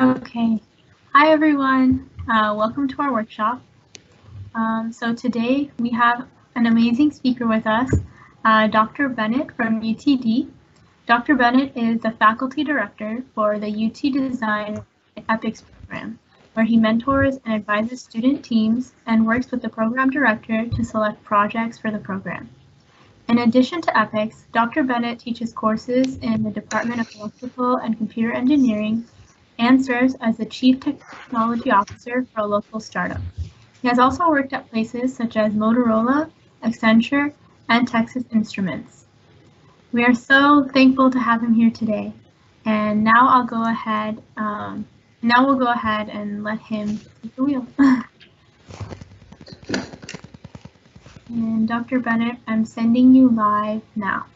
Okay. Hi, everyone. Welcome to our workshop. So today we have an amazing speaker with us, Dr. Bennett from UTD. Dr. Bennett is the faculty director for the UT Design EPICS program, where he mentors and advises student teams and works with the program director to select projects for the program. In addition to EPICS, Dr. Bennett teaches courses in the Department of Electrical and Computer Engineering and serves as the Chief Technology Officer for a local startup. He has also worked at places such as Motorola, Accenture, and Texas Instruments. We are so thankful to have him here today. And now we'll go ahead and let him take the wheel. And Dr. Bennett, I'm sending you live now.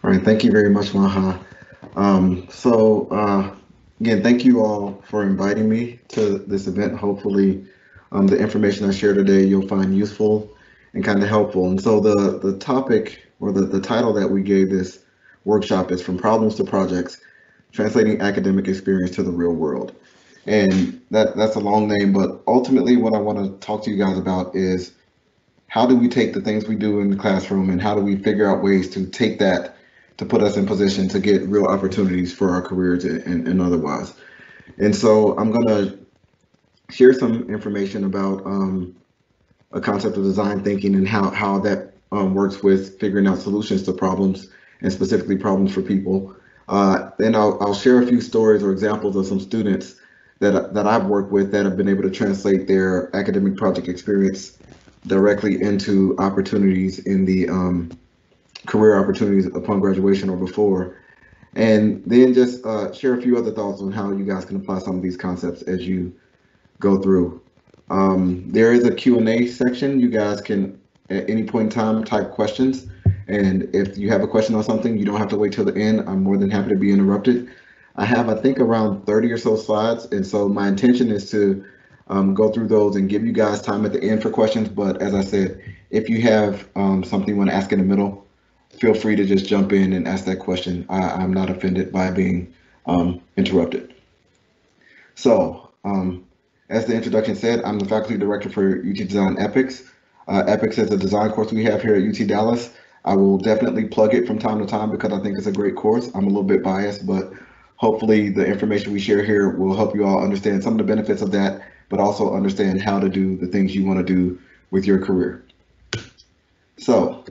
All right, thank you very much, Maha. Again, thank you all for inviting me to this event. Hopefully, the information I share today you'll find useful and kind of helpful. And so the topic or the title that we gave this workshop is From Problems to Projects, Translating Academic Experience to the Real World. And that's a long name, but ultimately what I want to talk to you guys about is how do we take the things we do in the classroom and how do we figure out ways to take that to put us in position to get real opportunities for our careers and otherwise. And so I'm going to share some information about a concept of design thinking and how that works with figuring out solutions to problems and specifically problems for people. Then I'll share a few stories or examples of some students that I've worked with that have been able to translate their academic project experience directly into opportunities in the career opportunities upon graduation or before. And then just share a few other thoughts on how you guys can apply some of these concepts as you go through. There is a Q&A section. You guys can, at any point in time, type questions. And if you have a question on something, you don't have to wait till the end. I'm more than happy to be interrupted. I have, I think, around 30 or so slides. And so my intention is to go through those and give you guys time at the end for questions. But as I said, if you have something you want to ask in the middle, feel free to just jump in and ask that question. I'm not offended by being interrupted. So, as the introduction said, I'm the faculty director for UT Design EPICS. EPICS is a design course we have here at UT Dallas. I will definitely plug it from time to time because I think it's a great course. I'm a little bit biased, but hopefully the information we share here will help you all understand some of the benefits of that, but also understand how to do the things you want to do with your career. So,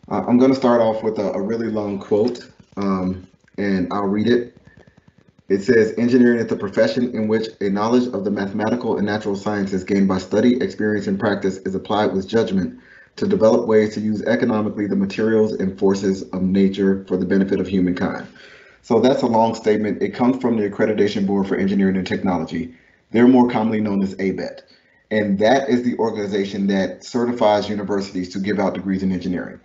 I'm going to start off with a really long quote, and I'll read it. It says, engineering is the profession in which a knowledge of the mathematical and natural sciences gained by study, experience, and practice is applied with judgment to develop ways to use economically the materials and forces of nature for the benefit of humankind. So that's a long statement. It comes from the Accreditation Board for Engineering and Technology. They're more commonly known as ABET. And that is the organization that certifies universities to give out degrees in engineering.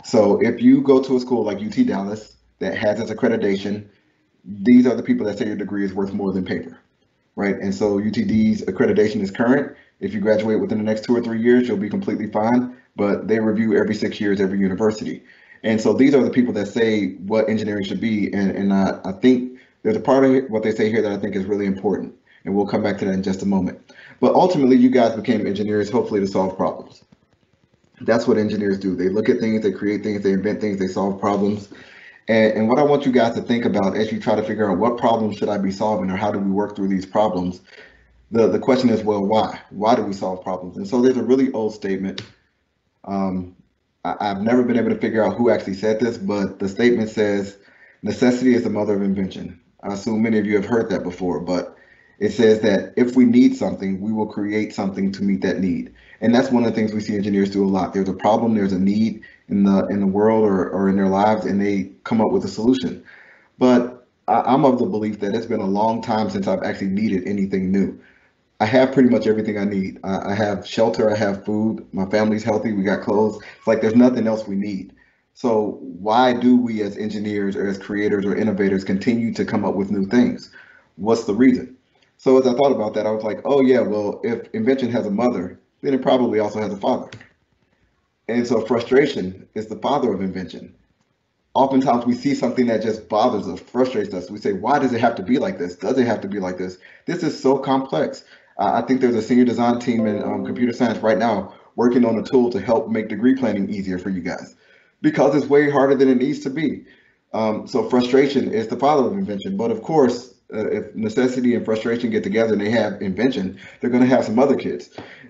So if you go to a school like UT Dallas that has its accreditation, these are the people that say your degree is worth more than paper, right? And so UTD's accreditation is current. If you graduate within the next 2 or 3 years, you'll be completely fine, but they review every 6 years, every university. And so these are the people that say what engineering should be. And I think there's a part of what they say here that I think is really important. And we'll come back to that in just a moment. But ultimately, you guys became engineers, hopefully to solve problems. That's what engineers do. They look at things, they create things, they invent things, they solve problems. And what I want you guys to think about as you try to figure out what problems should I be solving or how do we work through these problems, the question is, well, why? Why do we solve problems? And so there's a really old statement. I've never been able to figure out who actually said this, but the statement says, necessity is the mother of invention. I assume many of you have heard that before, but it says that if we need something, we will create something to meet that need. And that's one of the things we see engineers do a lot. There's a problem, there's a need in the world or in their lives, and they come up with a solution. But I'm of the belief that it's been a long time since I've actually needed anything new. I have pretty much everything I need. I have shelter, I have food, my family's healthy, we got clothes. It's like there's nothing else we need. So why do we as engineers or as creators or innovators continue to come up with new things? What's the reason? So as I thought about that, I was like, oh yeah, well, if invention has a mother, then it probably also has a father. And so frustration is the father of invention. oftentimes we see something that just bothers us, frustrates us. We say, why does it have to be like this? Does it have to be like this? This is so complex. I think there's a senior design team in computer science right now working on a tool to help make degree planning easier for you guys because it's way harder than it needs to be. So frustration is the father of invention. But of course, if necessity and frustration get together and they have invention, they're going to have some other kids.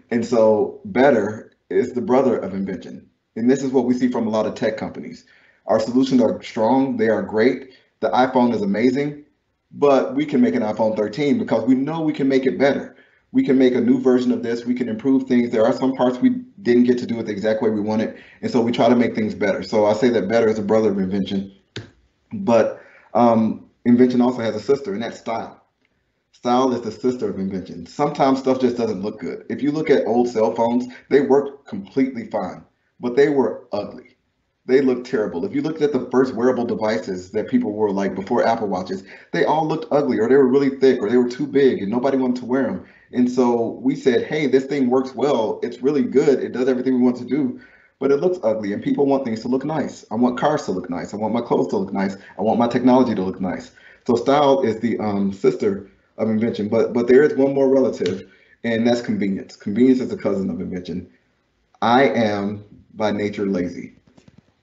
And so better is the brother of invention. And this is what we see from a lot of tech companies. Our solutions are strong, they are great. The iPhone is amazing, but we can make an iPhone 13 because we know we can make it better. We can make a new version of this, we can improve things. There are some parts we didn't get to do it the exact way we want it, and so we try to make things better. So I say that better is a brother of invention, but invention also has a sister, and that's style. Style is the sister of invention. Sometimes stuff just doesn't look good. If you look at old cell phones, they worked completely fine, but they were ugly. They looked terrible. If you looked at the first wearable devices that people wore, like before Apple Watches, they all looked ugly, or they were really thick, or they were too big, and nobody wanted to wear them. And so we said, hey, this thing works well. It's really good. It does everything we want to do, but it looks ugly, and people want things to look nice. I want cars to look nice. I want my clothes to look nice. I want my technology to look nice. So style is the sister of invention, but there is one more relative, and that's convenience. Convenience is the cousin of invention. I am by nature lazy.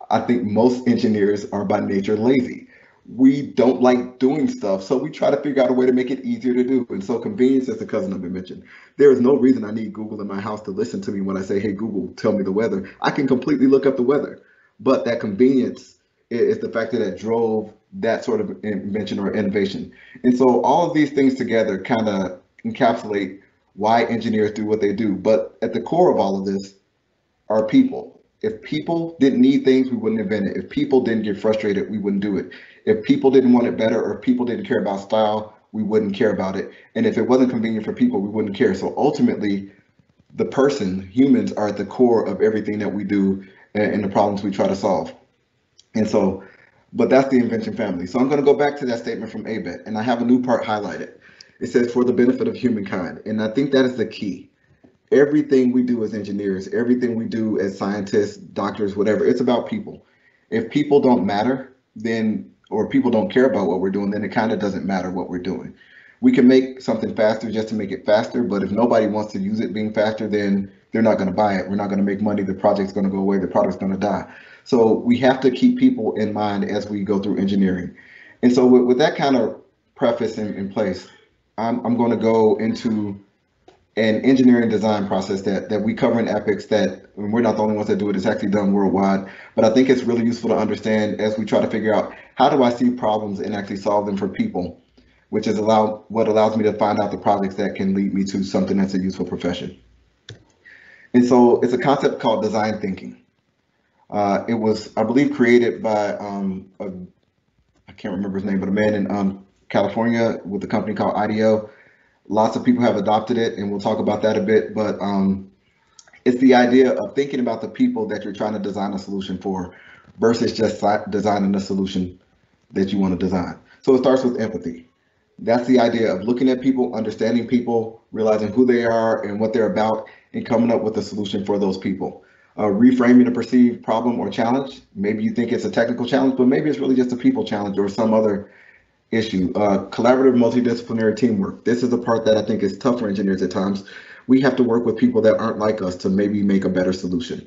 I think most engineers are by nature lazy. We don't like doing stuff, so we try to figure out a way to make it easier to do. And so convenience is the cousin of invention. There is no reason I need Google in my house to listen to me when I say, hey, Google, tell me the weather. I can completely look up the weather. But that convenience is the factor that drove that sort of invention or innovation. And so all of these things together kind of encapsulate why engineers do what they do. But at the core of all of this are people. If people didn't need things, we wouldn't invent it. If people didn't get frustrated, we wouldn't do it. If people didn't want it better, or if people didn't care about style, we wouldn't care about it. And if it wasn't convenient for people, we wouldn't care. So ultimately, the person, humans, are at the core of everything that we do and the problems we try to solve. And so, but that's the invention family. So I'm going to go back to that statement from ABET, and I have a new part highlighted. It says, for the benefit of humankind. And I think that is the key. Everything we do as engineers, everything we do as scientists, doctors, whatever, it's about people. If people don't matter, then, or people don't care about what we're doing, then it kind of doesn't matter what we're doing. We can make something faster just to make it faster, but if nobody wants to use it being faster, then they're not going to buy it. We're not going to make money. The project's going to go away. The product's going to die. So we have to keep people in mind as we go through engineering. And so with that kind of preface in place, I'm going to go into an engineering design process that we cover in Epics, that we're not the only ones that do it. It's actually done worldwide. But I think it's really useful to understand as we try to figure out, how do I see problems and actually solve them for people, which is what allows me to find out the projects that can lead me to something that's a useful profession. And so it's a concept called design thinking. It was, I believe, created by, I can't remember his name, but a man in California with a company called IDEO. Lots of people have adopted it, and we'll talk about that a bit, but it's the idea of thinking about the people that you're trying to design a solution for versus just designing a solution that you want to design. So it starts with empathy. That's the idea of looking at people, understanding people, realizing who they are and what they're about, and coming up with a solution for those people. Reframing a perceived problem or challenge. Maybe you think it's a technical challenge, but maybe it's really just a people challenge or some other issue. Collaborative multidisciplinary teamwork. This is the part that I think is tough for engineers at times. We have to work with people that aren't like us to maybe make a better solution.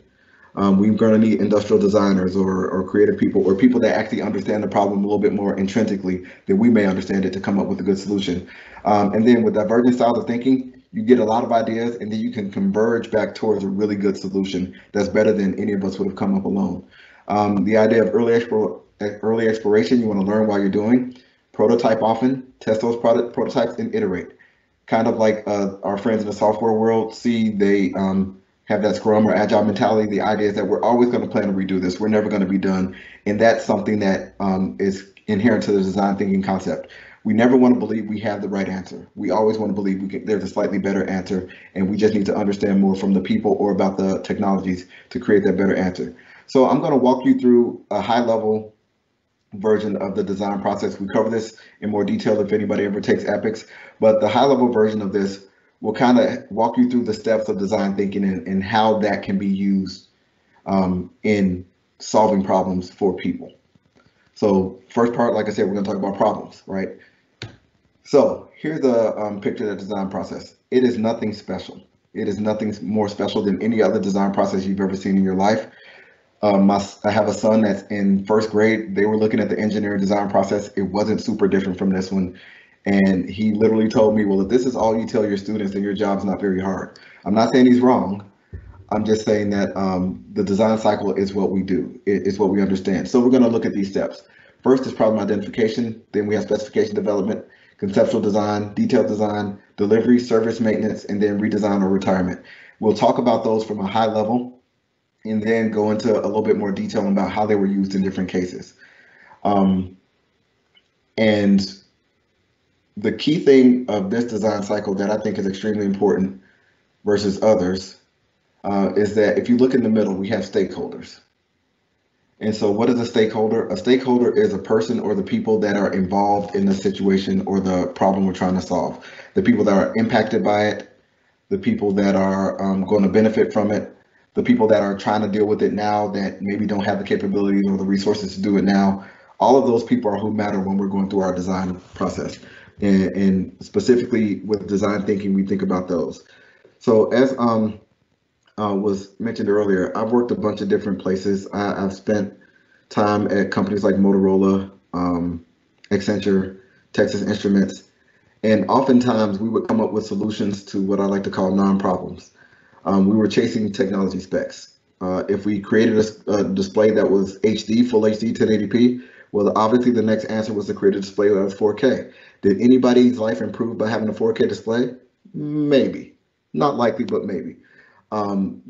We're going to need industrial designers or creative people, or people that actually understand the problem a little bit more intrinsically than we may understand it, to come up with a good solution. And then with divergent styles of thinking, you get a lot of ideas, and then you can converge back towards a really good solution that's better than any of us would have come up alone. The idea of early exploration, you want to learn while you're doing. Prototype often, test those prototypes, and iterate. Kind of like our friends in the software world see, they have that Scrum or Agile mentality. The idea is that we're always going to plan to redo this. We're never going to be done. And that's something that is inherent to the design thinking concept. We never want to believe we have the right answer. We always want to believe there's a slightly better answer, and we just need to understand more from the people or about the technologies to create that better answer. So I'm going to walk you through a high-level version of the design process. We cover this in more detail if anybody ever takes Epics, but the high-level version of this will kind of walk you through the steps of design thinking and how that can be used in solving problems for people. So first part, like I said, we're going to talk about problems, right? So here's a picture of the design process. It is nothing special. It is nothing more special than any other design process you've ever seen in your life. I have a son that's in first grade. They were looking at the engineering design process. It wasn't super different from this one. And he literally told me, well, if this is all you tell your students, then your job's not very hard. I'm not saying he's wrong. I'm just saying that the design cycle is what we do. It's what we understand. So we're going to look at these steps. First is problem identification. Then we have specification development, conceptual design, detailed design, delivery, service maintenance, and then redesign or retirement. We'll talk about those from a high level and then go into a little bit more detail about how they were used in different cases. And the key thing of this design cycle that I think is extremely important versus others is that if you look in the middle, we have stakeholders. And so what is a stakeholder? A stakeholder is a person or the people that are involved in the situation or the problem we're trying to solve. The people that are impacted by it, the people that are going to benefit from it, the people that are trying to deal with it now that maybe don't have the capabilities or the resources to do it now. All of those people are who matter when we're going through our design process. And specifically with design thinking, we think about those. So as was mentioned earlier, I've worked a bunch of different places. I've spent time at companies like Motorola, Accenture, Texas Instruments, and oftentimes we would come up with solutions to what I like to call non-problems. We were chasing technology specs. If we created a display that was HD, full HD, 1080p, well, obviously the next answer was to create a display that was 4K. Did anybody's life improve by having a 4K display? Maybe. Not likely, but maybe.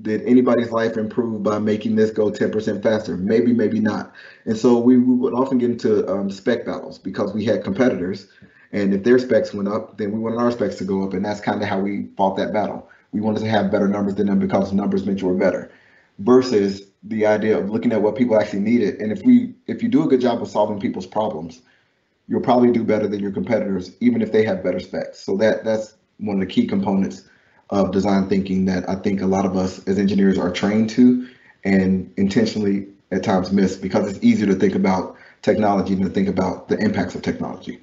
Did anybody's life improve by making this go 10% faster? Maybe, maybe not. And so we would often get into spec battles because we had competitors. And if their specs went up, then we wanted our specs to go up. And that's kind of how we fought that battle. We wanted to have better numbers than them because numbers meant you were better. Versus the idea of looking at what people actually needed. And if you do a good job of solving people's problems, you'll probably do better than your competitors, even if they have better specs. So that's one of the key components of design thinking that I think a lot of us as engineers are trained to and intentionally at times miss because it's easier to think about technology than to think about the impacts of technology.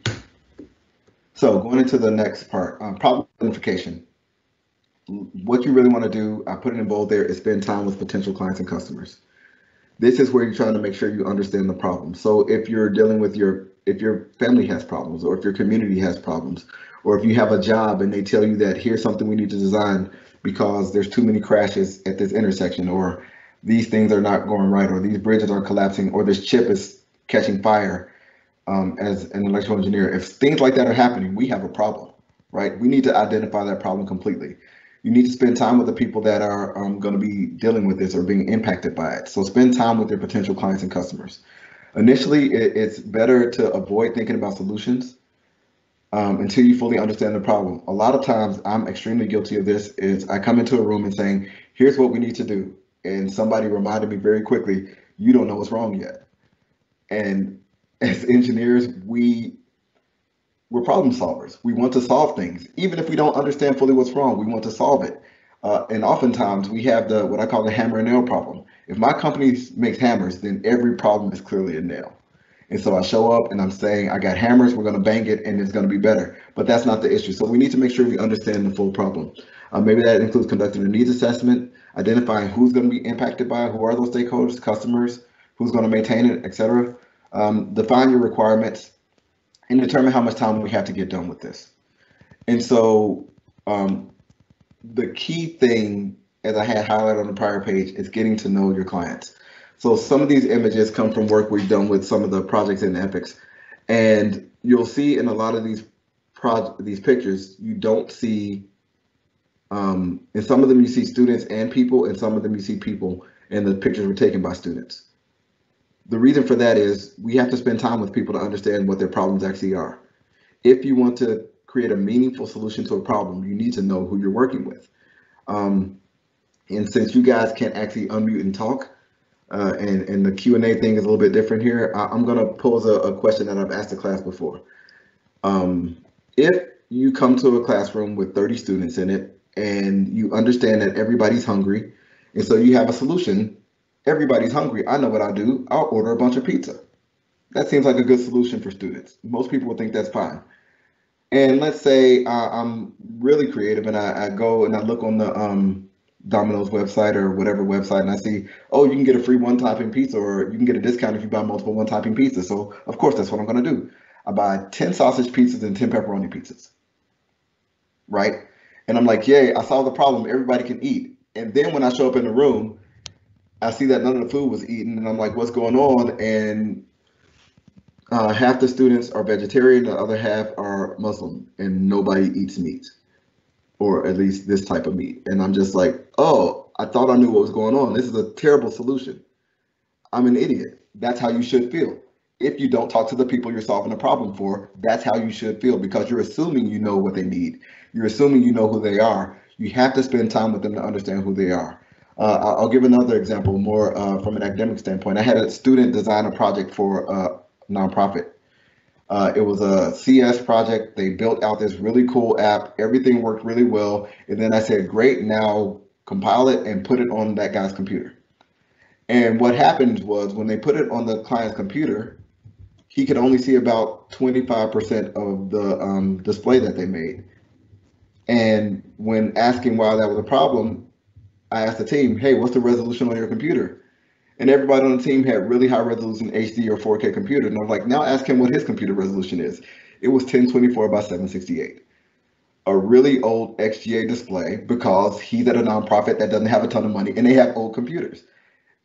So going into the next part, problem identification. What you really want to do, I put it in bold there, is spend time with potential clients and customers. This is where you're trying to make sure you understand the problem. So if you're dealing with if your family has problems, or if your community has problems, or if you have a job and they tell you that here's something we need to design because there's too many crashes at this intersection, or these things are not going right, or these bridges are collapsing, or this chip is catching fire, as an electrical engineer, if things like that are happening, we have a problem, right? We need to identify that problem completely. You need to spend time with the people that are going to be dealing with this or being impacted by it. So spend time with your potential clients and customers. Initially, it's better to avoid thinking about solutions until you fully understand the problem. A lot of times, I'm extremely guilty of this, is I come into a room and saying, here's what we need to do. And somebody reminded me very quickly, you don't know what's wrong yet. And as engineers, we're problem solvers. We want to solve things. Even if we don't understand fully what's wrong, we want to solve it. And oftentimes we have what I call the hammer and nail problem. If my company makes hammers, then every problem is clearly a nail. And so I show up and I'm saying, I got hammers, we're going to bang it and it's going to be better. But that's not the issue. So we need to make sure we understand the full problem. Maybe that includes conducting a needs assessment, identifying who's going to be impacted by it, who are those stakeholders, customers, who's going to maintain it, etc. Define your requirements and determine how much time we have to get done with this. And so the key thing, as I had highlighted on the prior page, is getting to know your clients. So some of these images come from work we've done with some of the projects in Epics. And you'll see in a lot of these pictures, you don't see, in some of them you see students and people, and some of them you see people, and the pictures were taken by students. The reason for that is we have to spend time with people to understand what their problems actually are. If you want to create a meaningful solution to a problem, you need to know who you're working with. And since you guys can't actually unmute and talk, and the Q&A thing is a little bit different here, I'm going to pose a question that I've asked the class before. If you come to a classroom with 30 students in it, and you understand that everybody's hungry, and so you have a solution. Everybody's hungry. I know what I'll do. I'll order a bunch of pizza. That seems like a good solution for students. Most people would think that's fine. And let's say I'm really creative and I go and I look on the Domino's website or whatever website and I see, oh, you can get a free one topping pizza or you can get a discount if you buy multiple one topping pizzas. So, of course, that's what I'm going to do. I buy 10 sausage pizzas and 10 pepperoni pizzas, right? And I'm like, yay, I solved the problem. Everybody can eat. And then when I show up in the room, I see that none of the food was eaten and I'm like, what's going on? And half the students are vegetarian, the other half are Muslim, and nobody eats meat, or at least this type of meat. And I'm just like, oh, I thought I knew what was going on. This is a terrible solution. I'm an idiot. That's how you should feel. If you don't talk to the people you're solving a problem for, that's how you should feel because you're assuming you know what they need. You're assuming you know who they are. You have to spend time with them to understand who they are. I'll give another example more from an academic standpoint. I had a student design a project for a nonprofit. It was a CS project. They built out this really cool app. Everything worked really well. And then I said, great, now compile it and put it on that guy's computer. And what happened was when they put it on the client's computer, he could only see about 25% of the display that they made. And when asking why that was a problem, I asked the team, hey, what's the resolution on your computer? And everybody on the team had really high resolution HD or 4K computer. And I was like, now ask him what his computer resolution is. It was 1024 by 768. A really old XGA display because he's at a nonprofit that doesn't have a ton of money and they have old computers.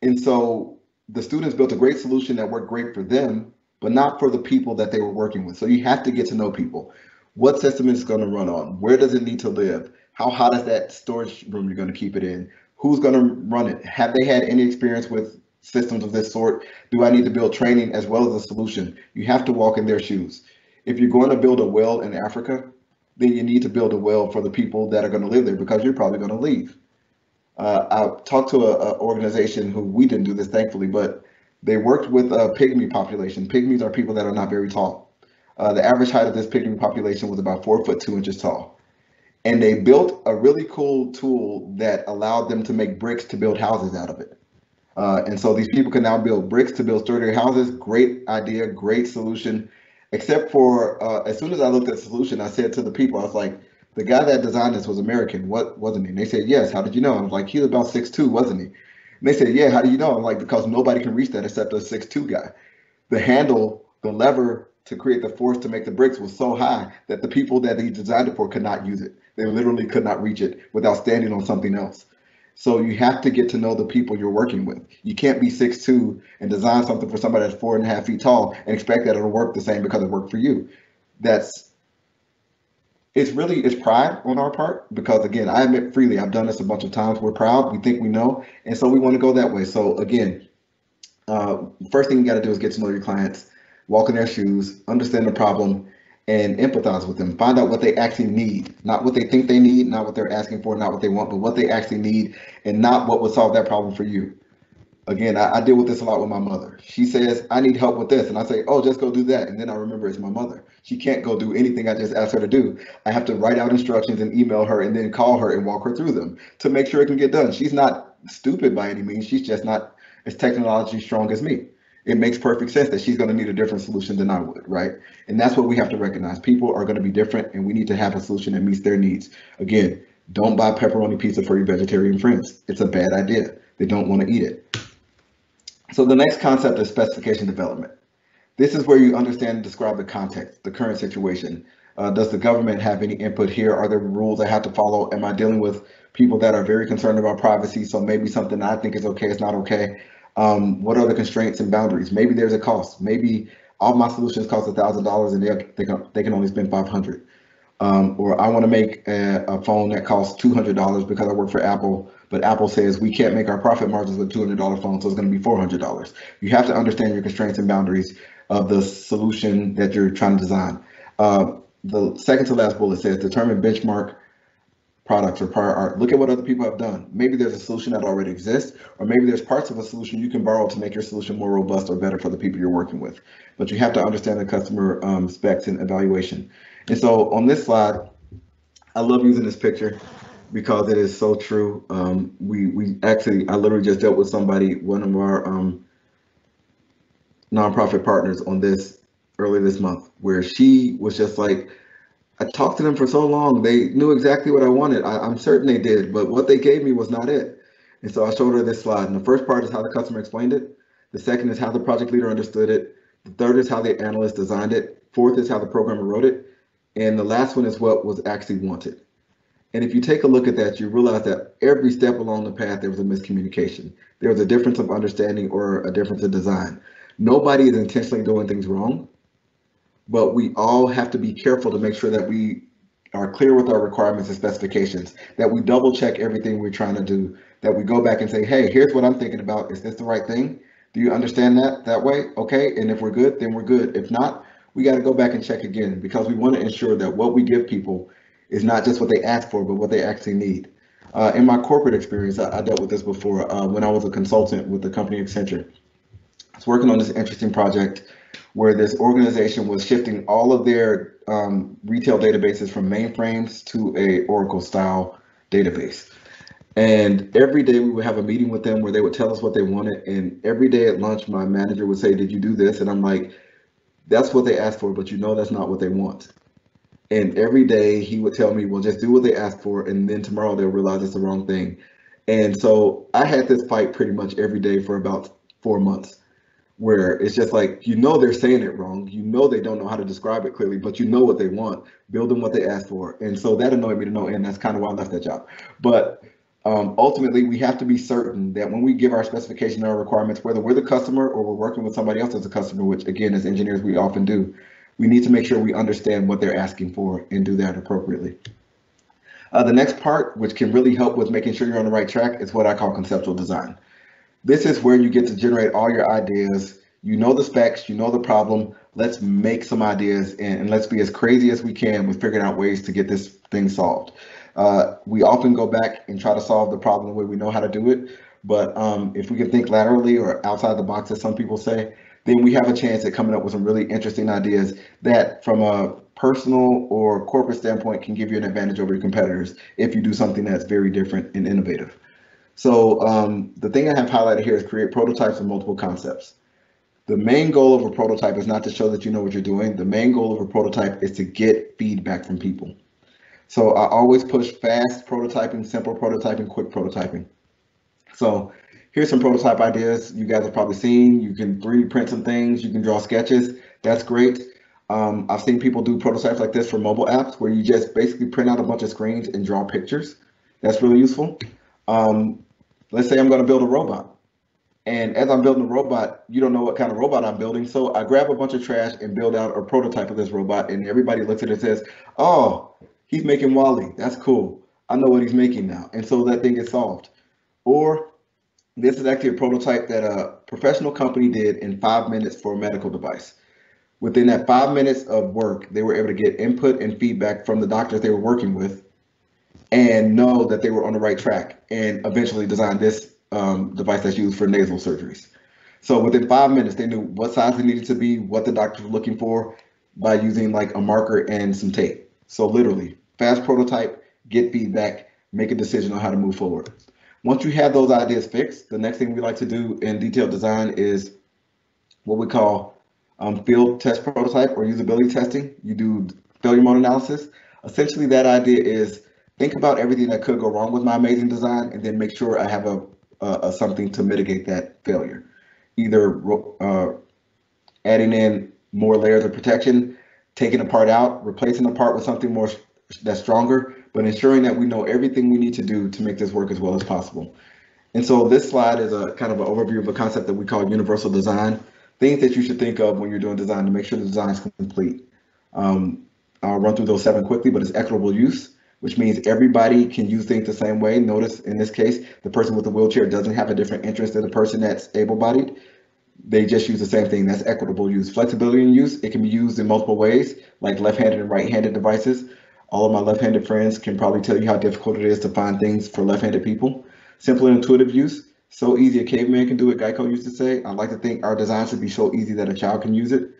And so the students built a great solution that worked great for them, but not for the people that they were working with. So you have to get to know people. What system is going to run on? Where does it need to live? How hot is that storage room you're going to keep it in? Who's going to run it? Have they had any experience with systems of this sort? Do I need to build training as well as a solution? You have to walk in their shoes. If you're going to build a well in Africa, then you need to build a well for the people that are going to live there because you're probably going to leave. I talked to an organization who we didn't do this, thankfully, but they worked with a pygmy population. Pygmies are people that are not very tall. The average height of this pygmy population was about 4'2" tall. And they built a really cool tool that allowed them to make bricks to build houses out of it. And so these people can now build bricks to build sturdier houses. Great idea, great solution. Except for as soon as I looked at the solution, I said to the people, I was like, the guy that designed this was American, what wasn't he? And they said, yes, how did you know? I was like, he was about 6'2", wasn't he? And they said, yeah, how do you know? I'm like, because nobody can reach that except a 6'2" guy. The handle, the lever to create the force to make the bricks was so high that the people that he designed it for could not use it. They literally could not reach it without standing on something else. So you have to get to know the people you're working with. You can't be 6'2" and design something for somebody that's 4.5 feet tall and expect that it'll work the same because it worked for you. It's pride on our part because, again, I admit freely, I've done this a bunch of times. We're proud, we think we know, and so we want to go that way. So again, first thing you got to do is get to know your clients, walk in their shoes, understand the problem, and empathize with them. Find out what they actually need, not what they think they need, not what they're asking for, not what they want, but what they actually need, and not what would solve that problem for you. Again, I deal with this a lot with my mother. She says, I need help with this. And I say, oh, just go do that. And then I remember it's my mother. She can't go do anything I just asked her to do. I have to write out instructions and email her and then call her and walk her through them to make sure it can get done. She's not stupid by any means. She's just not as technology strong as me. It makes perfect sense that she's going to need a different solution than I would, right? And that's what we have to recognize. People are going to be different and we need to have a solution that meets their needs. Again, don't buy pepperoni pizza for your vegetarian friends. It's a bad idea. They don't want to eat it. So the next concept is specification development. This is where you understand and describe the context, the current situation. Does the government have any input here? Are there rules I have to follow? Am I dealing with people that are very concerned about privacy? So maybe something I think is okay is not okay. What are the constraints and boundaries? Maybe there's a cost. Maybe all my solutions cost $1,000 and they can only spend $500. Or I want to make a phone that costs $200 because I work for Apple, but Apple says we can't make our profit margins with a $200 phone, so it's going to be $400. You have to understand your constraints and boundaries of the solution that you're trying to design. The second to last bullet says determine benchmark products or prior art. Look at what other people have done. Maybe there's a solution that already exists, or maybe there's parts of a solution you can borrow to make your solution more robust or better for the people you're working with. But you have to understand the customer specs and evaluation. And so on this slide, I love using this picture because it is so true. I literally just dealt with somebody, one of our nonprofit partners on this early this month, where she was just like, I talked to them for so long. They knew exactly what I wanted. I'm certain they did, but what they gave me was not it. And so I showed her this slide. And the first part is how the customer explained it. The second is how the project leader understood it. The third is how the analyst designed it. Fourth is how the programmer wrote it. And the last one is what was actually wanted. And if you take a look at that, you realize that every step along the path, there was a miscommunication. There was a difference of understanding or a difference of design. Nobody is intentionally doing things wrong, but we all have to be careful to make sure that we are clear with our requirements and specifications, that we double check everything we're trying to do, that we go back and say, hey, here's what I'm thinking about. Is this the right thing? Do you understand that way? Okay. And if we're good, then we're good. If not, we got to go back and check again, because we want to ensure that what we give people is not just what they ask for, but what they actually need. In my corporate experience, I dealt with this before when I was a consultant with the company Accenture. I was working on this interesting project where this organization was shifting all of their retail databases from mainframes to a Oracle style database. And every day we would have a meeting with them where they would tell us what they wanted. And every day at lunch, my manager would say, did you do this? And I'm like, that's what they asked for, but you know that's not what they want. And every day he would tell me, well, just do what they asked for, and then tomorrow they'll realize it's the wrong thing. And so I had this fight pretty much every day for about 4 months, where it's just like, you know, they're saying it wrong. You know, they don't know how to describe it clearly, but you know what they want. Build them what they asked for. And so that annoyed me to no end. That's kind of why I left that job. But ultimately, we have to be certain that when we give our specification and our requirements, whether we're the customer or we're working with somebody else as a customer, which again, as engineers, we often do, we need to make sure we understand what they're asking for and do that appropriately. The next part, which can really help with making sure you're on the right track, is what I call conceptual design. This is where you get to generate all your ideas. You know the specs, you know the problem. Let's make some ideas and let's be as crazy as we can with figuring out ways to get this thing solved. We often go back and try to solve the problem the way we know how to do it. But if we can think laterally or outside the box, as some people say, then we have a chance at coming up with some really interesting ideas that from a personal or corporate standpoint can give you an advantage over your competitors if you do something that's very different and innovative. So the thing I have highlighted here is create prototypes of multiple concepts. The main goal of a prototype is not to show that you know what you're doing. The main goal of a prototype is to get feedback from people. So I always push fast prototyping, simple prototyping, quick prototyping. So here's some prototype ideas you guys have probably seen. You can 3D print some things. You can draw sketches. That's great. I've seen people do prototypes like this for mobile apps where you just basically print out a bunch of screens and draw pictures. That's really useful. Let's say I'm going to build a robot. And as I'm building a robot, you don't know what kind of robot I'm building. So I grab a bunch of trash and build out a prototype of this robot. And everybody looks at it and says, oh, he's making Wall-E. That's cool. I know what he's making now. And so that thing gets solved. Or this is actually a prototype that a professional company did in 5 minutes for a medical device. Within that 5 minutes of work, they were able to get input and feedback from the doctors they were working with and know that they were on the right track and eventually design this device that's used for nasal surgeries. So within 5 minutes, they knew what size it needed to be, what the doctors were looking for by using like a marker and some tape. So literally, fast prototype, get feedback, make a decision on how to move forward. Once you have those ideas fixed, the next thing we like to do in detailed design is what we call field test prototype or usability testing. You do failure mode analysis. Essentially, that idea is think about everything that could go wrong with my amazing design and then make sure I have a something to mitigate that failure. Either adding in more layers of protection, taking a part out, replacing a part with something more that's stronger, but ensuring that we know everything we need to do to make this work as well as possible. And so this slide is a kind of an overview of a concept that we call universal design, things that you should think of when you're doing design to make sure the design is complete. I'll run through those 7 quickly, but it's equitable use, which means everybody can use things the same way. Notice in this case, the person with the wheelchair doesn't have a different interest than the person that's able-bodied. They just use the same thing. That's equitable use. Flexibility in use, it can be used in multiple ways, like left-handed and right-handed devices. All of my left-handed friends can probably tell you how difficult it is to find things for left-handed people. Simple and intuitive use, so easy a caveman can do it, Geico used to say. I like to think our design should be so easy that a child can use it.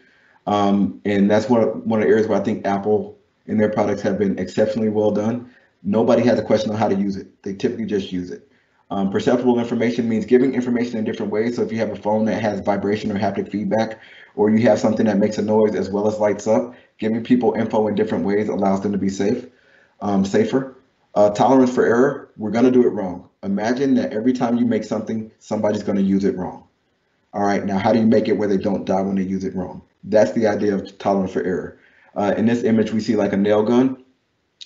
And that's one of the areas where I think Apple and their products have been exceptionally well done. Nobody has a question on how to use it. They typically just use it. Perceptible information means giving information in different ways. So if you have a phone that has vibration or haptic feedback, or you have something that makes a noise as well as lights up, giving people info in different ways allows them to be safer. Tolerance for error, we're going to do it wrong. Imagine that every time you make something, somebody's going to use it wrong. All right, now how do you make it where they don't die when they use it wrong? That's the idea of tolerance for error. In this image, we see like a nail gun.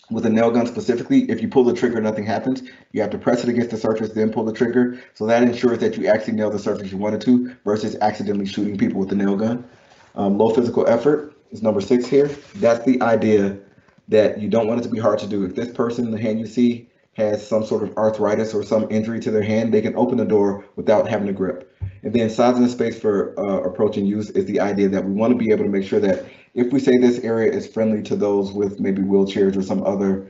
With a nail gun specifically, if you pull the trigger, nothing happens. You have to press it against the surface, then pull the trigger. So that ensures that you actually nail the surface you wanted to versus accidentally shooting people with the nail gun. Low physical effort is number 6 here. That's the idea that you don't want it to be hard to do. If this person, the hand you see, has some sort of arthritis or some injury to their hand, they can open the door without having to grip. And then size and space for approaching use is the idea that we want to be able to make sure that if we say this area is friendly to those with maybe wheelchairs or some other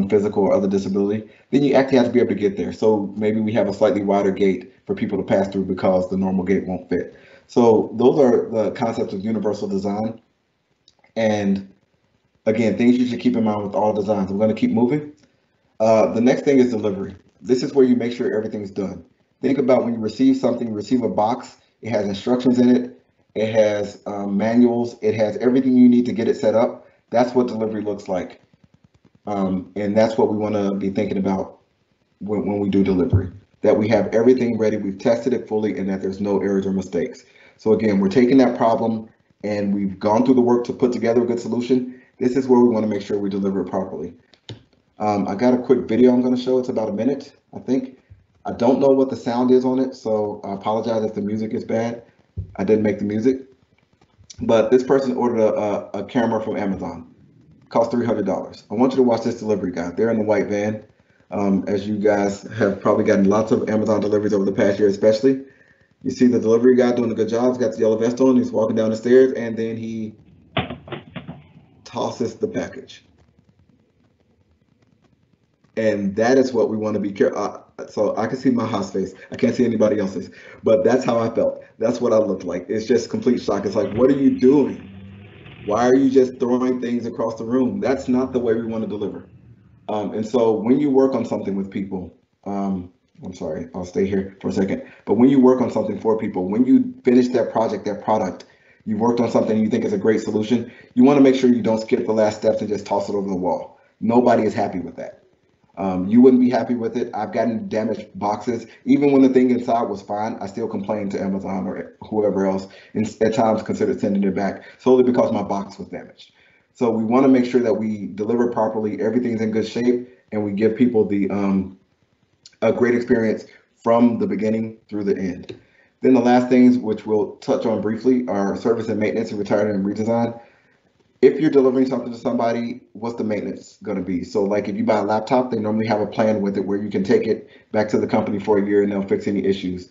physical or other disability, then you actually have to be able to get there. So maybe we have a slightly wider gate for people to pass through because the normal gate won't fit. So those are the concepts of universal design. And again, things you should keep in mind with all designs. We're going to keep moving. The next thing is delivery. This is where you make sure everything's done. Think about when you receive something, you receive a box, it has instructions in it, it has manuals, it has everything you need to get it set up. That's what delivery looks like. And that's what we want to be thinking about when we do delivery, that we have everything ready, we've tested it fully, and that there's no errors or mistakes. So again, we're taking that problem and we've gone through the work to put together a good solution. This is where we want to make sure we deliver it properly. I got a quick video I'm going to show. It's about a minute, I think. I don't know what the sound is on it, so I apologize if the music is bad. I didn't make the music. But this person ordered a camera from Amazon. Cost $300. I want you to watch this delivery guy. They're in the white van. As you guys have probably gotten lots of Amazon deliveries over the past year especially. You see the delivery guy doing a good job. He's got the yellow vest on. He's walking down the stairs, and then he tosses the package. And that is what we want to be careful. So I can see my hot face. I can't see anybody else's, but that's how I felt. That's what I looked like. It's just complete shock. It's like, what are you doing? Why are you just throwing things across the room? That's not the way we want to deliver. And so when you work on something with people, I'm sorry, I'll stay here for a second. But when you work on something for people, when you finish that project, that product, you've worked on something you think is a great solution, you want to make sure you don't skip the last steps and just toss it over the wall. Nobody is happy with that. You wouldn't be happy with it. I've gotten damaged boxes. Even when the thing inside was fine, I still complained to Amazon or whoever else, and at times considered sending it back solely because my box was damaged. So we want to make sure that we deliver properly, everything's in good shape, and we give people the a great experience from the beginning through the end. Then the last things, which we'll touch on briefly, are service and maintenance and retirement and redesign. If you're delivering something to somebody, what's the maintenance going to be? So like if you buy a laptop, they normally have a plan with it where you can take it back to the company for a year and they'll fix any issues.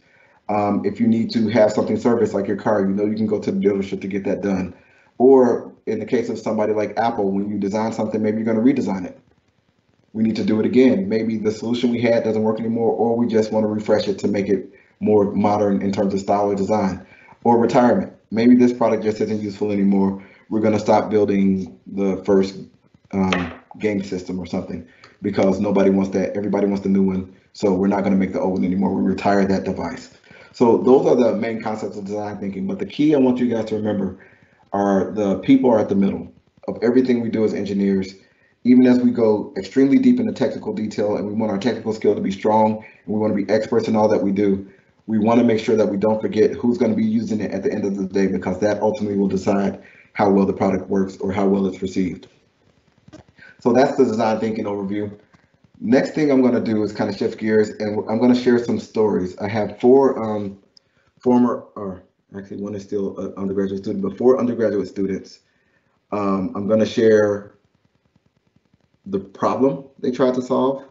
If you need to have something serviced like your car, you know you can go to the dealership to get that done. Or in the case of somebody like Apple, when you design something, maybe you're going to redesign it. We need to do it again. Maybe the solution we had doesn't work anymore, or we just want to refresh it to make it more modern in terms of style or design. Or retirement. Maybe this product just isn't useful anymore. We're going to stop building the first game system or something because nobody wants that. Everybody wants the new one. So we're not going to make the old one anymore. We retire that device. So those are the main concepts of design thinking. But the key I want you guys to remember are the people are at the middle of everything we do as engineers. Even as we go extremely deep into technical detail and we want our technical skill to be strong and we want to be experts in all that we do, we want to make sure that we don't forget who's going to be using it at the end of the day, because that ultimately will decide how well the product works or how well it's received. So that's the design thinking overview. Next thing I'm going to do is kind of shift gears, and I'm going to share some stories. I have four actually one is still an undergraduate student, but 4 undergraduate students. I'm going to share the problem they tried to solve,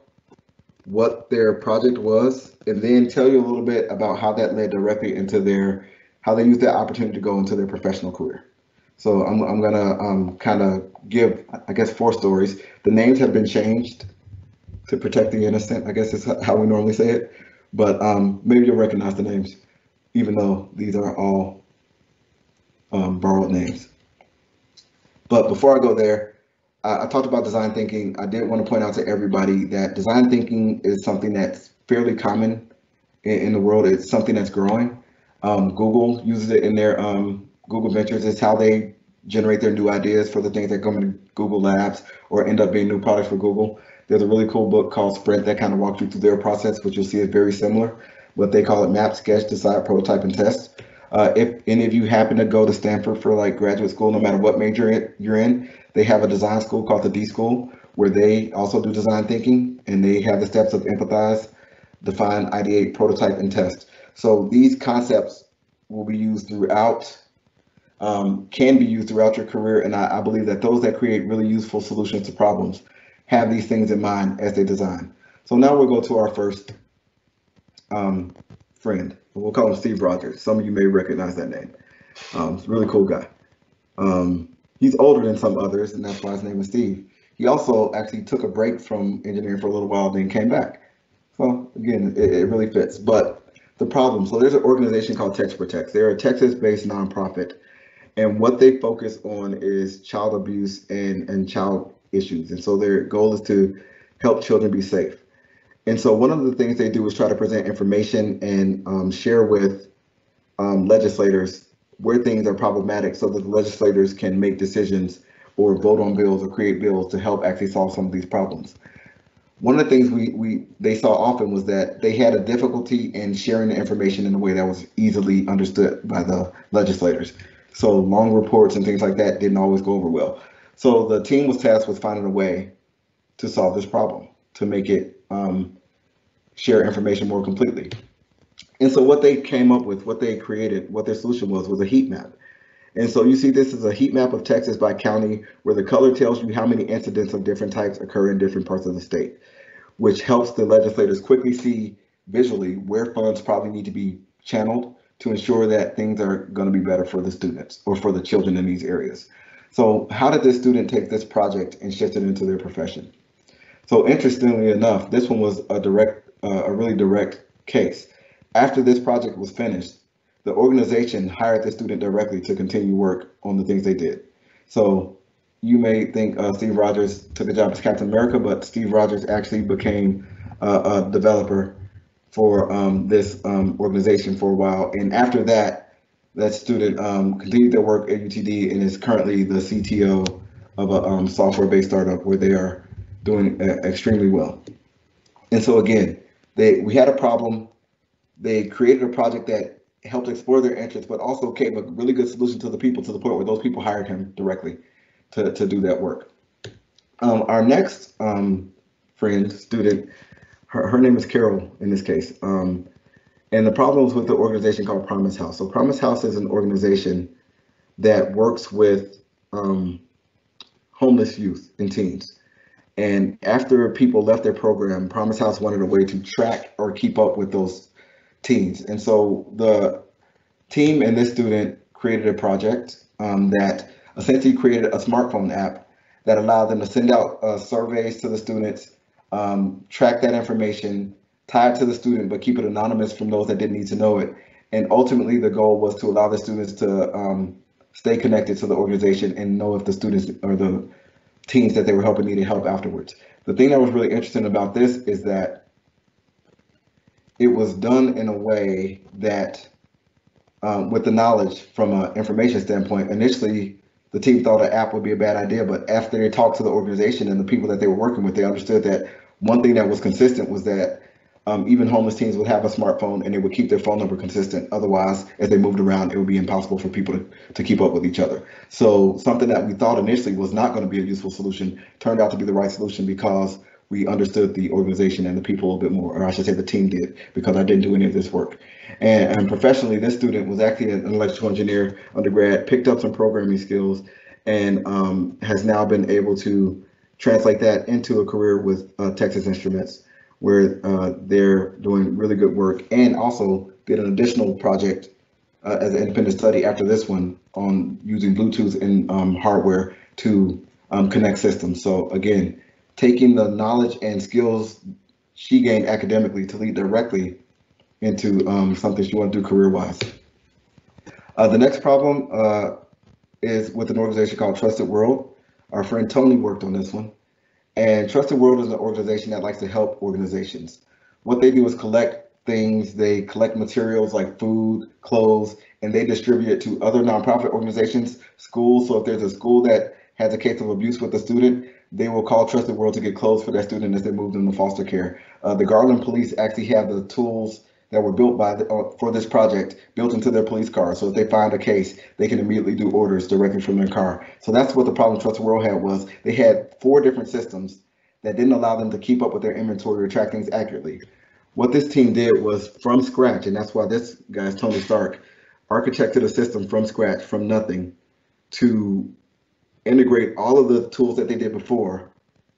what their project was, and then tell you a little bit about how that led directly into how they used that opportunity to go into their professional career. So I'm gonna kind of give, I guess, 4 stories. The names have been changed to protect the innocent, I guess is how we normally say it. But maybe you'll recognize the names, even though these are all borrowed names. But before I go there, I talked about design thinking. I did want to point out to everybody that design thinking is something that's fairly common in the world. It's something that's growing. Google uses it in their Google Ventures. It's how they generate their new ideas for the things that come into Google Labs or end up being new products for Google. There's a really cool book called Sprint that kind of walks you through their process, which you'll see is very similar. What they call it: map, sketch, decide, prototype, and test. If any of you happen to go to Stanford for like graduate school, no matter what major you're in, they have a design school called the D School where they also do design thinking, and they have the steps of empathize, define, ideate, prototype, and test. So these concepts will be used throughout, can be used throughout your career, and I believe that those that create really useful solutions to problems have these things in mind as they design. So now we'll go to our first friend. We'll call him Steve Rogers. Some of you may recognize that name. He's a really cool guy. He's older than some others, and that's why his name is Steve. He also actually took a break from engineering for a little while, then came back. So again, it really fits. But the problem, so there's an organization called Text Protects. They're a Texas-based nonprofit, and what they focus on is child abuse and child issues. And so their goal is to help children be safe. And so one of the things they do is try to present information and share with legislators where things are problematic so that the legislators can make decisions or vote on bills or create bills to help actually solve some of these problems. One of the things they saw often was that they had a difficulty in sharing the information in a way that was easily understood by the legislators. So long reports and things like that didn't always go over well. So the team was tasked with finding a way to solve this problem, to make it share information more completely. And so what they came up with, what they created, what their solution was a heat map. And so you see this is a heat map of Texas by county where the color tells you how many incidents of different types occur in different parts of the state, which helps the legislators quickly see visually where funds probably need to be channeled to ensure that things are going to be better for the students or for the children in these areas. So how did this student take this project and shift it into their profession? So interestingly enough, this one was a really direct case. After this project was finished, the organization hired the student directly to continue work on the things they did. So you may think Steve Rogers took a job as Captain America, but Steve Rogers actually became a developer for this organization for a while. And after that, that student continued their work at UTD and is currently the CTO of a software-based startup where they are doing extremely well. And so again, we had a problem. They created a project that helped explore their interests, but also gave a really good solution to the people, to the point where those people hired him directly to do that work. Our next friend, student, her name is Carol in this case. And the problem was with the organization called Promise House. So Promise House is an organization that works with homeless youth and teens. And after people left their program, Promise House wanted a way to track or keep up with those teens. And so the team and this student created a project that essentially created a smartphone app that allowed them to send out surveys to the students, track that information, tie it to the student, but keep it anonymous from those that didn't need to know it. And ultimately, the goal was to allow the students to stay connected to the organization and know if the students or the teens that they were helping needed help afterwards. The thing that was really interesting about this is that it was done in a way that, with the knowledge from an information standpoint, initially the team thought an app would be a bad idea, but after they talked to the organization and the people that they were working with, they understood that one thing that was consistent was that even homeless teens would have a smartphone and they would keep their phone number consistent. Otherwise, as they moved around, it would be impossible for people to keep up with each other. So something that we thought initially was not going to be a useful solution turned out to be the right solution because we understood the organization and the people a little bit more, or I should say the team did, because I didn't do any of this work. And professionally, this student was actually an electrical engineer undergrad, picked up some programming skills, and has now been able to translate that into a career with Texas Instruments, where they're doing really good work, and also did an additional project as an independent study after this one on using Bluetooth and hardware to connect systems. So again, taking the knowledge and skills she gained academically to lead directly into something she wants to do career-wise. The next problem is with an organization called Trusted World. Our friend Tony worked on this one. And Trusted World is an organization that likes to help organizations. What they do is collect things, they collect materials like food, clothes, and they distribute it to other nonprofit organizations, schools. So if there's a school that has a case of abuse with a student, they will call Trusted World to get clothes for that student as they move them to foster care. The Garland Police actually have the tools that were built for this project built into their police car. So if they find a case, they can immediately do orders directly from their car. So that's what the problem Trusted World had was they had 4 different systems that didn't allow them to keep up with their inventory or track things accurately. What this team did was from scratch, and that's why this guy's Tony Stark, architected a system from scratch, from nothing, to integrate all of the tools that they did before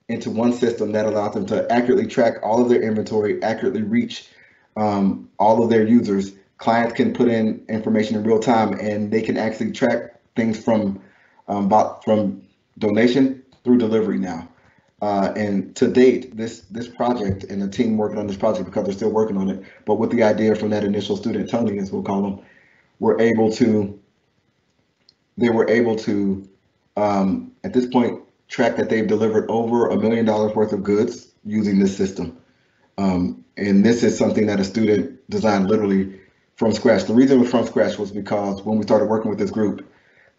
into one system that allowed them to accurately track all of their inventory, accurately reach all of their users. Clients can put in information in real time, and they can actually track things from donation through delivery now. And to date, this project and the team working on this project, because they're still working on it, but with the idea from that initial student, Tony, as we'll call him, they were able to at this point track that they've delivered over $1 million worth of goods using this system. And this is something that a student designed literally from scratch. The reason it was from scratch was because when we started working with this group,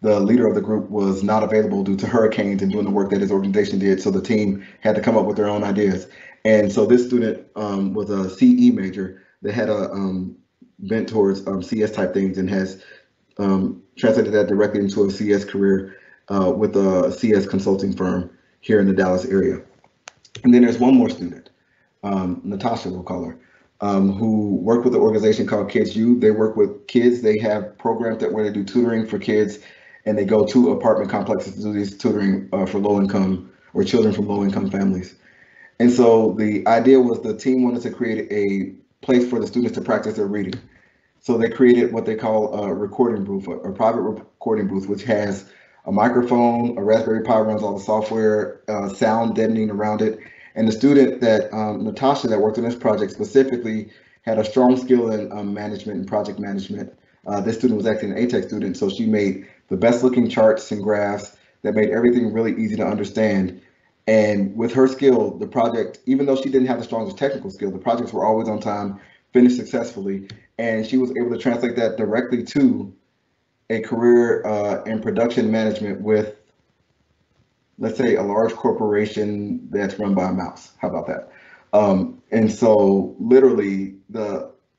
the leader of the group was not available due to hurricanes and doing the work that his organization did. So the team had to come up with their own ideas. And so this student was a CE major that had a bent towards CS type things and has translated that directly into a CS career with a CS consulting firm here in the Dallas area. And then there's one more student, Natasha, we'll call her, who worked with an organization called Kids U. They work with kids. They have programs where they do tutoring for kids, and they go to apartment complexes to do these tutoring for low income or children from low income families. And so the idea was the team wanted to create a place for the students to practice their reading. So they created what they call a recording booth, a private recording booth, which has a microphone, a Raspberry Pi runs all the software, sound deadening around it. And the student that, Natasha, that worked on this project specifically had a strong skill in management and project management. This student was actually an ATEC student, so she made the best looking charts and graphs that made everything really easy to understand. And with her skill, the project, even though she didn't have the strongest technical skill, the projects were always on time, finished successfully, and she was able to translate that directly to a career in production management with, let's say, a large corporation that's run by a mouse. How about that? And so literally,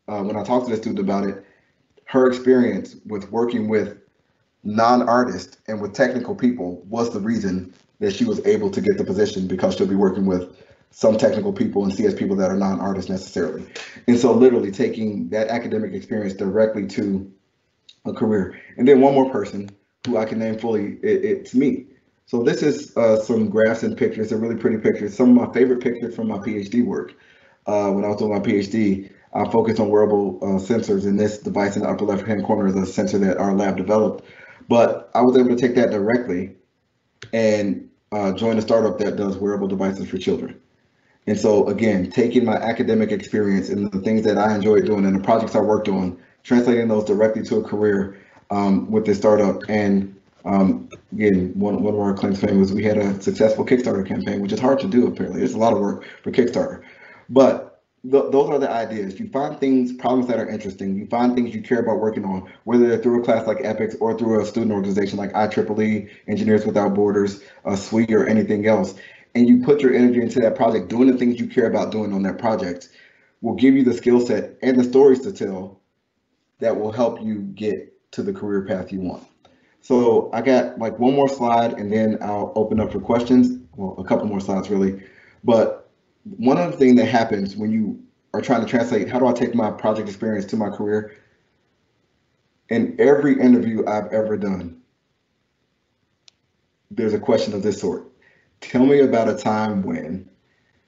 when I talked to the student about it, her experience with working with non-artists and with technical people was the reason that she was able to get the position, because she'll be working with some technical people and CS people that are non-artists necessarily. And so literally taking that academic experience directly to a career. And then one more person who I can name fully, it's me. So this is some graphs and pictures. They're really pretty pictures. Some of my favorite pictures from my PhD work. When I was doing my PhD, I focused on wearable sensors, and this device in the upper left-hand corner is a sensor that our lab developed. But I was able to take that directly and join a startup that does wearable devices for children. And so again, taking my academic experience and the things that I enjoyed doing and the projects I worked on, translating those directly to a career with this startup. And again, one of our claims to fame was we had a successful Kickstarter campaign, which is hard to do apparently. It's a lot of work for Kickstarter. But those are the ideas. You find things, problems that are interesting. You find things you care about working on, whether they're through a class like EPICS or through a student organization like IEEE, Engineers Without Borders, SWE, or anything else. And you put your energy into that project, doing the things you care about doing on that project will give you the skill set and the stories to tell that will help you get to the career path you want. So I got like one more slide and then I'll open up for questions. Well, a couple more slides really. But one of the things that happens when you are trying to translate, how do I take my project experience to my career? In every interview I've ever done, there's a question of this sort. Tell me about a time when,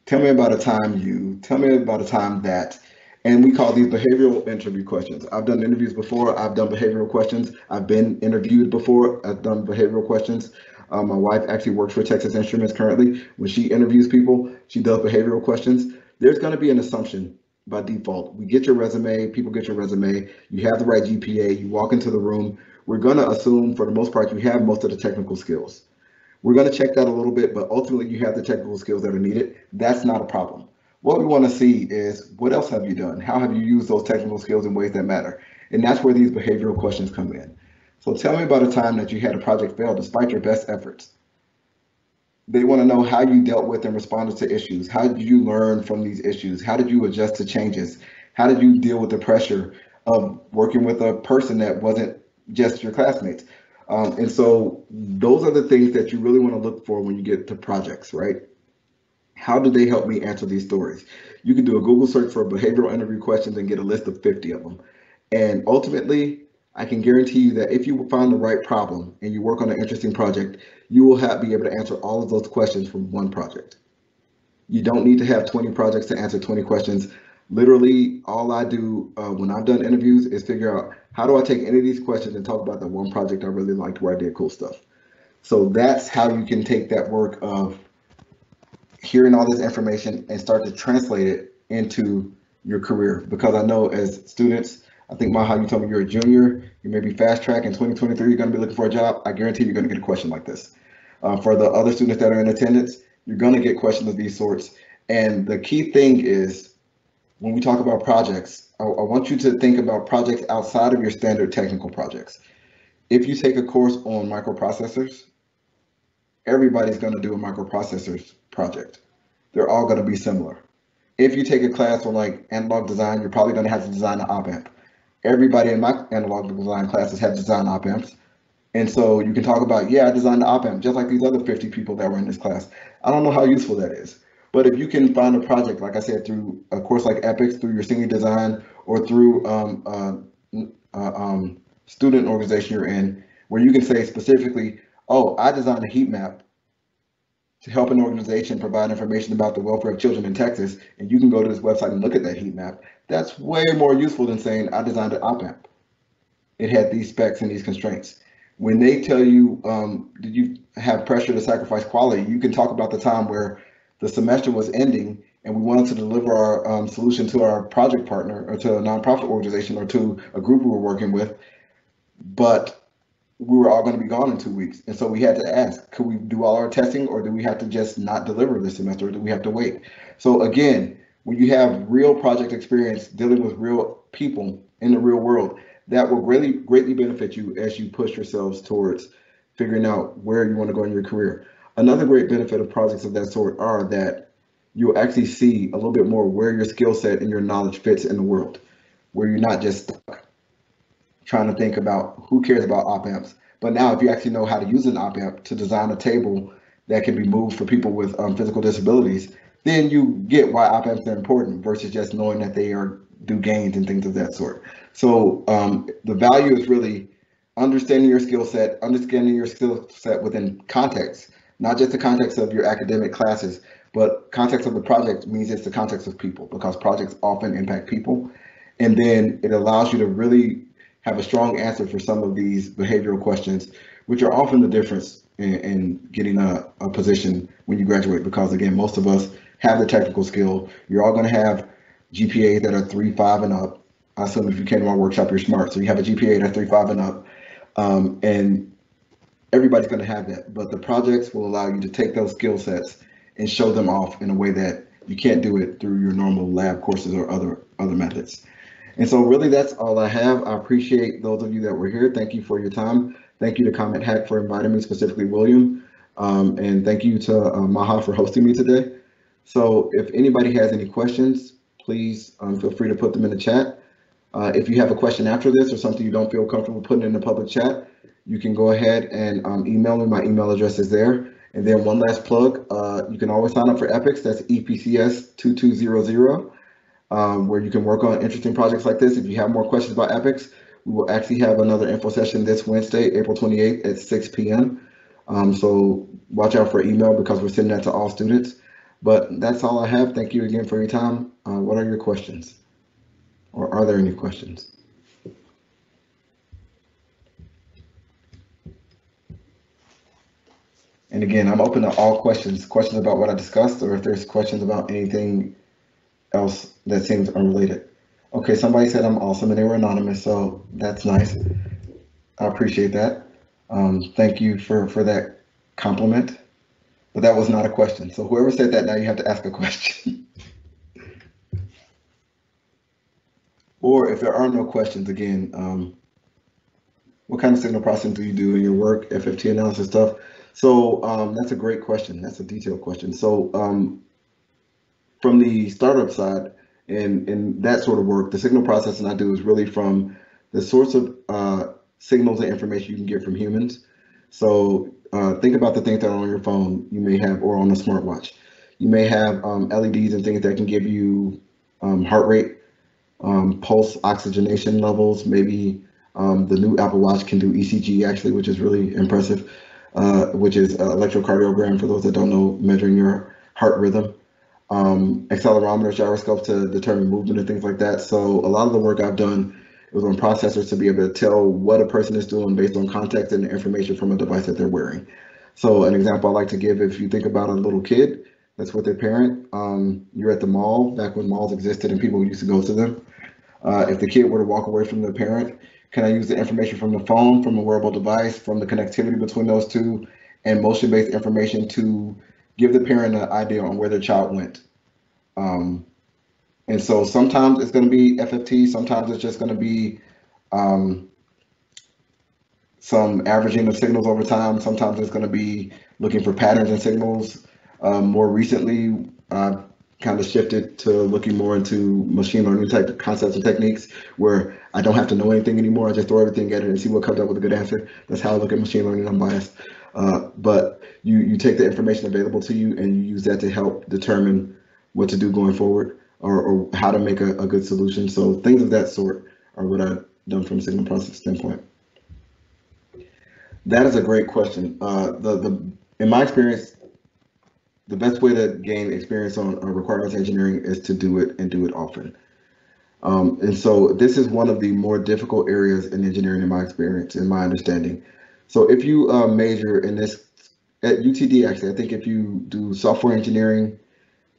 tell me about a time you, tell me about a time that, and we call these behavioral interview questions. I've done interviews before, I've done behavioral questions. I've been interviewed before, I've done behavioral questions. My wife actually works for Texas Instruments currently. When she interviews people, she does behavioral questions. There's gonna be an assumption by default. We get your resume, people get your resume, you have the right GPA, you walk into the room. We're gonna assume for the most part, you have most of the technical skills. We're going to check that a little bit, but ultimately you have the technical skills that are needed. That's not a problem. What we want to see is what else have you done? How have you used those technical skills in ways that matter? And that's where these behavioral questions come in. So tell me about a time that you had a project fail despite your best efforts. They want to know how you dealt with and responded to issues. How did you learn from these issues? How did you adjust to changes? How did you deal with the pressure of working with a person that wasn't just your classmates? And so those are the things that you really want to look for when you get to projects, right? How do they help me answer these stories? You can do a Google search for behavioral interview questions and get a list of 50 of them. And ultimately, I can guarantee you that if you find the right problem and you work on an interesting project, you will be able to answer all of those questions from one project. You don't need to have 20 projects to answer 20 questions. Literally, all I do when I've done interviews is figure out how do I take any of these questions and talk about the one project I really liked where I did cool stuff. So that's how you can take that work of hearing all this information and start to translate it into your career. Because I know as students, I think Maha, you told me you're a junior, you may be fast track in 2023, you're going to be looking for a job. I guarantee you're going to get a question like this. For the other students that are in attendance, you're going to get questions of these sorts. And the key thing is when we talk about projects, I want you to think about projects outside of your standard technical projects. If you take a course on microprocessors, everybody's going to do a microprocessors project. They're all going to be similar. If you take a class on like analog design, you're probably going to have to design an op amp. Everybody in my analog design classes have designed op amps. And so you can talk about, yeah, I designed the op amp just like these other 50 people that were in this class. I don't know how useful that is. But if you can find a project, like I said, through a course like Epics, through your senior design, or through student organization you're in, where you can say specifically, oh, I designed a heat map to help an organization provide information about the welfare of children in Texas, and you can go to this website and look at that heat map. That's way more useful than saying I designed an op amp. It had these specs and these constraints. When they tell you, did you have pressure to sacrifice quality, you can talk about the time where the semester was ending and we wanted to deliver our solution to our project partner or to a nonprofit organization or to a group we were working with, but we were all going to be gone in 2 weeks. And so we had to ask, could we do all our testing or do we have to just not deliver this semester or do we have to wait? So again, when you have real project experience dealing with real people in the real world, that will really greatly benefit you as you push yourselves towards figuring out where you want to go in your career. Another great benefit of projects of that sort are that you'll actually see a little bit more where your skill set and your knowledge fits in the world, where you're not just stuck trying to think about who cares about op amps. But now if you actually know how to use an op amp to design a table that can be moved for people with physical disabilities, then you get why op amps are important versus just knowing that they do gains and things of that sort. So the value is really understanding your skill set within context, not just the context of your academic classes, but context of the project means it's the context of people because projects often impact people. And then it allows you to really have a strong answer for some of these behavioral questions, which are often the difference in getting a position when you graduate. Because again, most of us have the technical skill. You're all going to have GPAs that are 3.5 and up. I assume if you came to my workshop, you're smart. So you have a GPA that's 3.5 and up. And everybody's going to have that. But the projects will allow you to take those skill sets and show them off in a way that you can't do it through your normal lab courses or other methods. And so really that's all I have. I appreciate those of you that were here. Thank you for your time. Thank you to Comet Hack for inviting me, specifically William. And thank you to Maha for hosting me today. So if anybody has any questions, please feel free to put them in the chat. If you have a question after this or something you don't feel comfortable putting in the public chat, you can go ahead and email me. My email address is there. And then one last plug, you can always sign up for EPICS, that's EPCS 2200. Where you can work on interesting projects like this. If you have more questions about EPICS, we will actually have another info session this Wednesday, April 28th at 6 p.m. So watch out for email because we're sending that to all students. But that's all I have. Thank you again for your time. What are your questions? Or are there any questions? And again, I'm open to all questions about what I discussed, or if there's questions about anything else that seems unrelated. Okay, somebody said I'm awesome and they were anonymous, so that's nice. I appreciate that. Thank you for that compliment, but that was not a question. So whoever said that, now you have to ask a question. Or if there are no questions, again, what kind of signal processing do you do in your work, FFT analysis stuff? So that's a great question. That's a detailed question. So from the startup side and that sort of work, the signal processing I do is really from the source of signals and information you can get from humans. So think about the things that are on your phone you may have, or on a smartwatch. You may have LEDs and things that can give you heart rate, pulse oxygenation levels. Maybe the new Apple Watch can do ECG actually, which is really impressive, which is electrocardiogram for those that don't know, measuring your heart rhythm. Accelerometer, gyroscopes to determine movement and things like that. So a lot of the work I've done was on processors to be able to tell what a person is doing based on context and information from a device that they're wearing. So an example I like to give, if you think about a little kid that's with their parent, you're at the mall, back when malls existed and people used to go to them. If the kid were to walk away from their parent, can I use the information from the phone, from a wearable device, from the connectivity between those two, and motion-based information to give the parent an idea on where their child went? And so sometimes it's going to be FFT, sometimes it's just going to be some averaging of signals over time. Sometimes it's going to be looking for patterns and signals. More recently, I've kind of shifted to looking more into machine learning type concepts and techniques where I don't have to know anything anymore. I just throw everything at it and see what comes up with a good answer. That's how I look at machine learning. I'm biased. But you take the information available to you and you use that to help determine what to do going forward, or how to make a good solution. So things of that sort are what I've done from a signal process standpoint. That is a great question. In my experience, the best way to gain experience on requirements engineering is to do it and do it often. And so this is one of the more difficult areas in engineering in my experience, in my understanding. So if you major in this at UTD, actually, I think if you do software engineering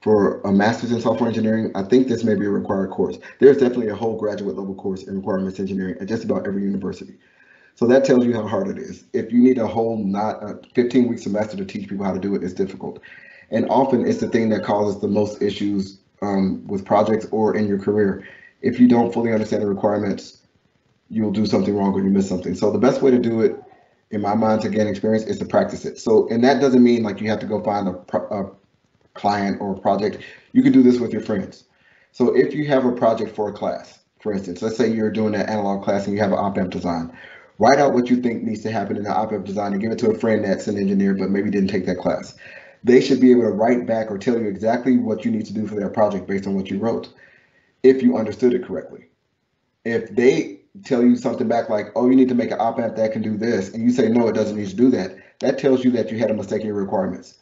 for a master's in software engineering, I think this may be a required course. There's definitely a whole graduate level course in requirements engineering at just about every university. So that tells you how hard it is. If you need a whole 15-week semester to teach people how to do it, it's difficult. And often it's the thing that causes the most issues with projects or in your career. If you don't fully understand the requirements, you'll do something wrong or you miss something. So the best way to do it, in my mind, to gain experience is to practice it. So, and that doesn't mean like you have to go find a client or a project. You can do this with your friends. So if you have a project for a class, for instance, let's say you're doing an analog class and you have an op-amp design, write out what you think needs to happen in the op-amp design and give it to a friend that's an engineer but maybe didn't take that class. They should be able to write back or tell you exactly what you need to do for their project based on what you wrote, if you understood it correctly. If they tell you something back like, oh, you need to make an op-amp that can do this, and you say, no, it doesn't need to do that, that tells you that you had a mistake in your requirements.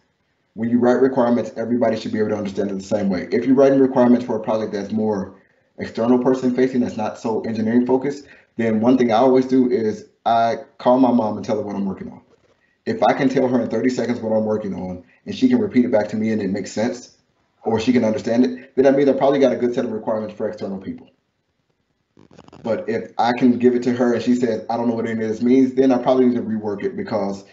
When you write requirements, everybody should be able to understand it the same way. If you're writing requirements for a project that's more external person facing, that's not so engineering focused, then one thing I always do is I call my mom and tell her what I'm working on. If I can tell her in 30 seconds what I'm working on and she can repeat it back to me and it makes sense, or she can understand it, then that means I probably got a good set of requirements for external people. But if I can give it to her and she says, I don't know what any of this means, then I probably need to rework it, because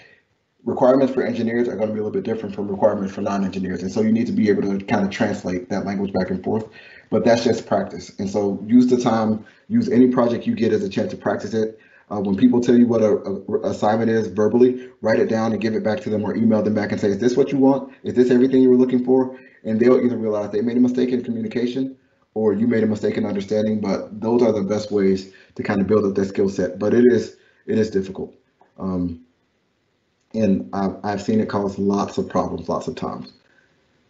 requirements for engineers are going to be a little bit different from requirements for non-engineers. And so you need to be able to kind of translate that language back and forth, but that's just practice. And so use the time, use any project you get as a chance to practice it. When people tell you what a assignment is verbally, write it down and give it back to them, or email them back and say, is this what you want? Is this everything you were looking for? And they'll either realize they made a mistake in communication or you made a mistake in understanding, but those are the best ways to kind of build up that skill set. But it is difficult. And I've seen it cause lots of problems, lots of times,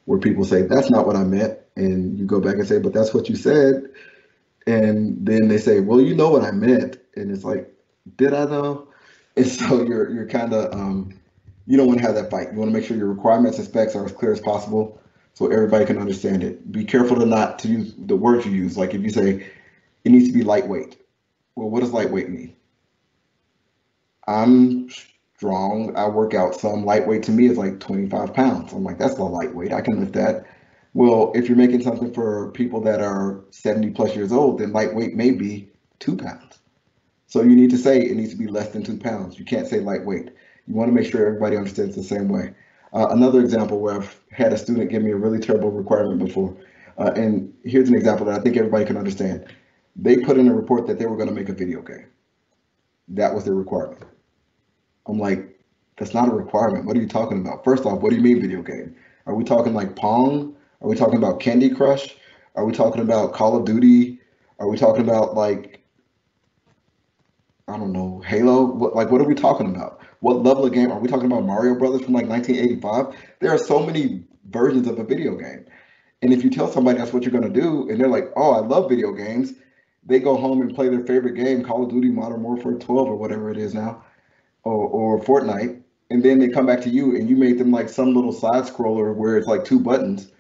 where people say, that's not what I meant. And you go back and say, but that's what you said. And then they say, well, you know what I meant. And it's like, did I though? And so you're kind of, you don't want to have that fight. You want to make sure your requirements and specs are as clear as possible so everybody can understand it. Be careful to use the words you use. Like if you say, it needs to be lightweight. Well, what does lightweight mean? I'm strong, I work out some. Lightweight to me is like 25 pounds. I'm like, that's not lightweight, I can lift that. Well, if you're making something for people that are 70 plus years old, then lightweight may be 2 pounds. So you need to say it needs to be less than 2 pounds. You can't say lightweight. You want to make sure everybody understands the same way. Another example where I've had a student give me a really terrible requirement before, and here's an example that I think everybody can understand. They put in a report that they were going to make a video game. That was their requirement. I'm like, that's not a requirement. What are you talking about? First off, what do you mean video game? Are we talking like Pong? Are we talking about Candy Crush? Are we talking about Call of Duty? Are we talking about like, I don't know, Halo? What are we talking about? What level of game? Are we talking about Mario Brothers from like 1985? There are so many versions of a video game. And if you tell somebody that's what you're going to do, and they're like, oh, I love video games, they go home and play their favorite game, Call of Duty Modern Warfare 12 or whatever it is now, or Fortnite, and then they come back to you and you made them like some little side scroller where it's like two buttons.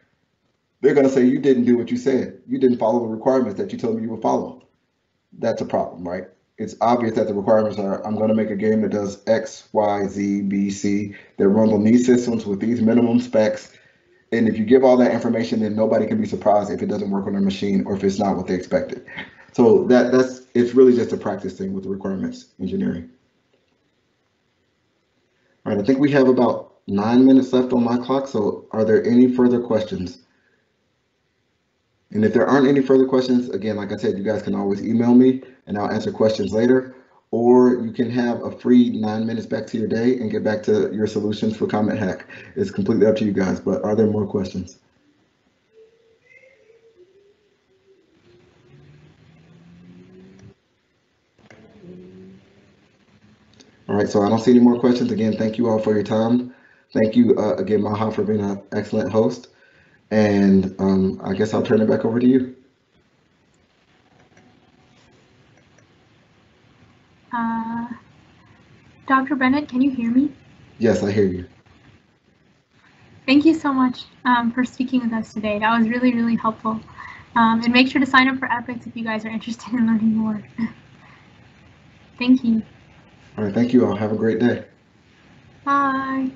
They're going to say you didn't do what you said. You didn't follow the requirements that you told me you would follow. That's a problem, right? It's obvious that the requirements are, I'm going to make a game that does X, Y, Z, B, C, that runs on these systems with these minimum specs. And if you give all that information, then nobody can be surprised if it doesn't work on their machine or if it's not what they expected. So it's really just a practice thing with the requirements engineering. All right, I think we have about 9 minutes left on my clock. So are there any further questions? And if there aren't any further questions, again, like I said, you guys can always email me and I'll answer questions later. Or you can have a free 9 minutes back to your day and get back to your solutions for Comet Hack. It's completely up to you guys, but are there more questions? All right, so I don't see any more questions. Again, thank you all for your time. Thank you again, Maha, for being an excellent host. And I guess I'll turn it back over to you. Dr. Bennett, can you hear me? Yes, I hear you. Thank you so much for speaking with us today. That was really, really helpful. And make sure to sign up for Epics if you guys are interested in learning more. Thank you. All right, thank you all. Have a great day. Bye.